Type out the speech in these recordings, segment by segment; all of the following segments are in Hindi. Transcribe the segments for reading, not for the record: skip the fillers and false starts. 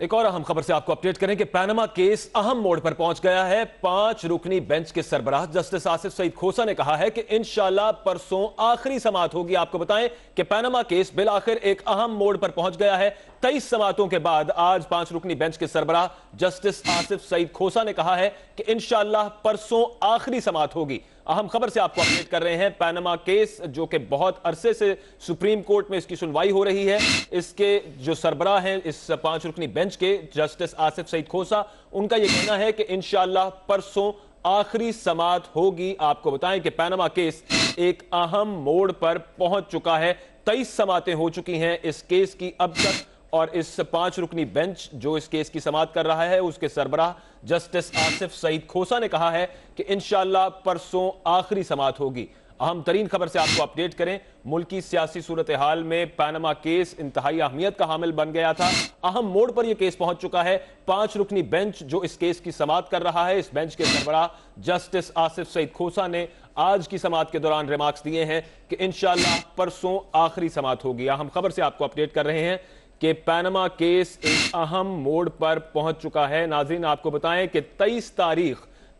एक और अहम खबर से आपको अपडेट करें कि पनामा केस अहम मोड़ पर पहुंच गया है। 5 रुकनी बेंच के सरबराह जस्टिस आसिफ सईद खोसा ने कहा है कि इंशाल्लाह परसों आखिरी समाअत होगी। आपको बताएं कि पनामा केस बिलाखिर एक अहम मोड़ पर पहुंच गया है। 23 समाअतों के बाद आज 5 रुकनी बेंच के सरबराह जस्टिस आसिफ सईद खोसा ने कहा है कि इंशाल्लाह परसों आखिरी समाअत होगी। अहम खबर से आपको अपडेट कर रहे हैं। पनामा केस जो कि बहुत अरसे से सुप्रीम कोर्ट में इसकी सुनवाई हो रही है, इसके जो सरबराह हैं इस 5 रुकनी बेंच के जस्टिस आसिफ सईद खोसा, उनका यह कहना है कि इंशाल्लाह परसों आखिरी समाअत होगी। आपको बताएं कि पनामा केस एक अहम मोड़ पर पहुंच चुका है। 23 समाअतें हो चुकी हैं इस केस की अब तक, और इस 5 रुकनी बेंच जो इस केस की समाअत कर रहा है उसके सरबराह जस्टिस आसिफ सईद खोसा ने कहा है कि इंशाल्लाह परसों आखिरी समाअत होगी। अहम तरीन खबर से आपको अपडेट करें। मुल्की सियासी सूरत हाल में पनामा केस इंतहाई अहमियत का हामिल बन गया था। अहम मोड़ पर यह केस पहुंच चुका है। 5 रुकनी बेंच जो इस केस की समाअत कर रहा है, इस बेंच के सरबराह जस्टिस आसिफ सईद खोसा ने आज की समाअत के दौरान रिमार्क्स दिए हैं कि इंशाल्लाह परसों आखिरी समाअत होगी। अहम खबर से आपको अपडेट कर रहे हैं कि पनामा केस एक अहम मोड़ पर पहुंच चुका है। नाज़रीन, आपको बताएं कि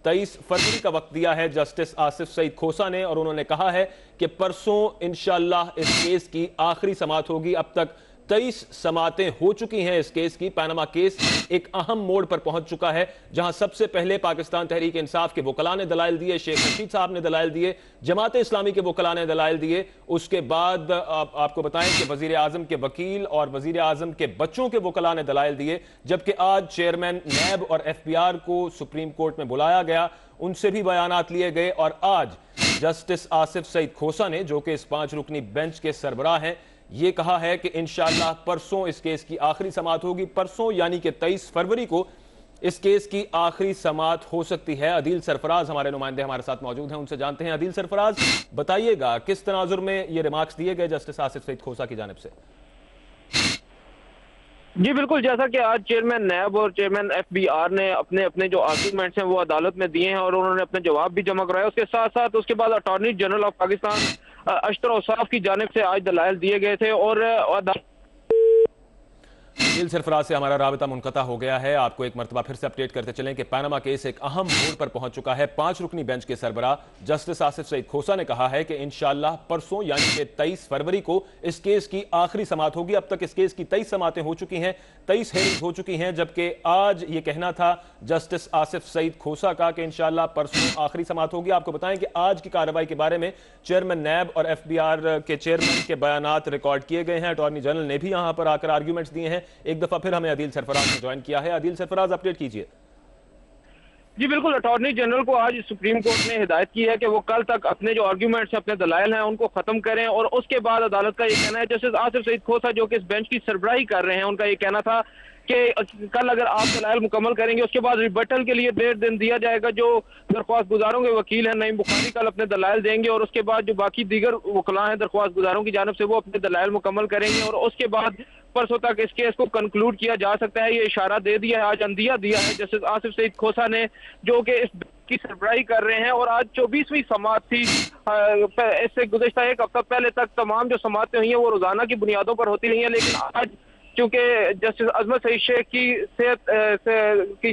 23 फरवरी का वक्त दिया है जस्टिस आसिफ सईद खोसा ने, और उन्होंने कहा है कि परसों इंशाल्लाह इस केस की आखिरी समाअत होगी। अब तक 23 समाअतें हो चुकी हैं इस केस की। पनामा केस एक अहम मोड़ पर पहुंच चुका है, जहां सबसे पहले पाकिस्तान तहरीक इंसाफ के वकला ने दलाइल दिए, शेख रशीद साहब ने दलाइल दिए, जमात इस्लामी के वकला ने दलाइल दिए। उसके बाद आपको बताएं कि वजीर आजम के वकील और वजीर आजम के बच्चों के वकला ने दलाइल दिए, जबकि आज चेयरमैन नैब और FBI को सुप्रीम कोर्ट में बुलाया गया, उनसे भी बयानात लिए गए। और आज जस्टिस आसिफ सईद खोसा ने, जो कि इस 5 रुकनी बेंच के सरबराह हैं, ये कहा है कि इंशाल्लाह परसों इस केस की आखिरी समाअत होगी। परसों यानी कि 23 फरवरी को इस केस की आखिरी समाअत हो सकती है। अदील सरफराज हमारे नुमाइंदे हमारे साथ मौजूद हैं, उनसे जानते हैं। अदील सरफराज, बताइएगा किस तनाजुर में ये रिमार्क्स दिए गए जस्टिस आसिफ सईद खोसा की जानिब से? जी बिल्कुल, जैसा कि आज चेयरमैन नैब और चेयरमैन FBI ने अपने अपने जो आर्गूमेंट्स हैं वो अदालत में दिए हैं और उन्होंने अपने जवाब भी जमा कराए। उसके साथ साथ उसके बाद attorney general of Pakistan Ashtar Ausaf की जानिब से आज दलाइल दिए गए थे और दिल सरफराज से हमारा राबता मुनक़ता हो गया है। आपको एक मरतबा फिर से अपडेट करते चलें कि पनामा केस एक अहम मोड़ पर पहुंच चुका है। 5 रुकनी बेंच के सरबराह जस्टिस आसिफ सईद खोसा ने कहा है कि इंशाल्लाह परसों यानी कि 23 फरवरी को इस केस की आखिरी समाअत होगी। अब तक इस केस की 23 समाअतें हो चुकी हैं, 23 हेयरिंग्स हो चुकी हैं, जबकि आज ये कहना था जस्टिस आसिफ सईद खोसा का कि इंशाल्लाह परसों आखिरी समाअत होगी। आपको बताएं कि आज की कार्रवाई के बारे में चेयरमैन नैब और FBI के चेयरमैन के बयानात रिकॉर्ड किए गए हैं। अटॉर्नी जनरल ने भी यहां पर आकर आर्ग्यूमेंट्स दिए हैं। एक दफा फिर हमें अदील सरफराज ने ज्वाइन किया है। अदील सरफराज, अपडेट कीजिए। जी बिल्कुल, अटॉर्नी जनरल को आज सुप्रीम कोर्ट ने हिदायत की है कि वो कल तक अपने जो आर्ग्यूमेंट्स अपने दलाइल हैं उनको खत्म करें और उसके बाद अदालत का ये कहना है, जस्टिस आसिफ सईद खोसा जो कि इस बेंच की सरबराही कर रहे हैं, उनका ये कहना था कि कल अगर आप दलाइल मुकम्मल करेंगे उसके बाद रिबटल के लिए 1.5 दिन दिया जाएगा। जो दरख्वास्त गुजारों के वकील हैं नईम बुखारी कल अपने दलाइल देंगे और उसके बाद जो बाकी दीगर वकला हैं दरख्वास्त गुजारों की जानिब से वो अपने दलाइल मुकम्मल करेंगे और उसके बाद परसों तक इस केस को कंक्लूड किया जा सकता है। ये इशारा दे दिया है, आज अंदिया दिया है जस्टिस आसिफ सईद खोसा ने, जो कि इस की सरबराही कर रहे हैं। और आज 24वीं समाअत थी। इससे गुज़िश्ता एक हफ्ता पहले तक तमाम जो समाअतें हुई हैं वो रोजाना की बुनियादों पर होती रही हैं, लेकिन आज चूंकि जस्टिस अजमत सईद शेख की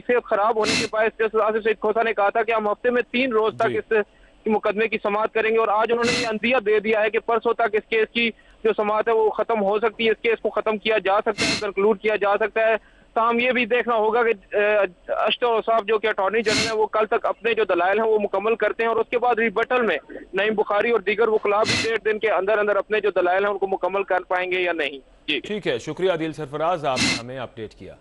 सेहत खराब होने के बाद जस्टिस आसिफ सईद खोसा ने कहा था कि हम हफ्ते में 3 रोज तक इस मुकदमे की समाअत करेंगे और आज उन्होंने ये अंदिया दे दिया है कि परसों तक इस केस की जो समाअत है वो खत्म हो सकती है, इस केस को खत्म किया जा सकता है, कंक्लूड किया जा सकता है। ताहम ये भी देखना होगा कि अशतर औसाफ जो कि अटॉर्नी जनरल है वो कल तक अपने जो दलाइल हैं वो मुकम्मल करते हैं और उसके बाद रिबटल में नईम बुखारी और दीगर वकला भी 1.5 दिन के अंदर अंदर अपने जो दलाइल हैं उनको मुकम्मल कर पाएंगे या नहीं। जी ठीक है, शुक्रिया अदील सरफराज, आपने हमें अपडेट किया।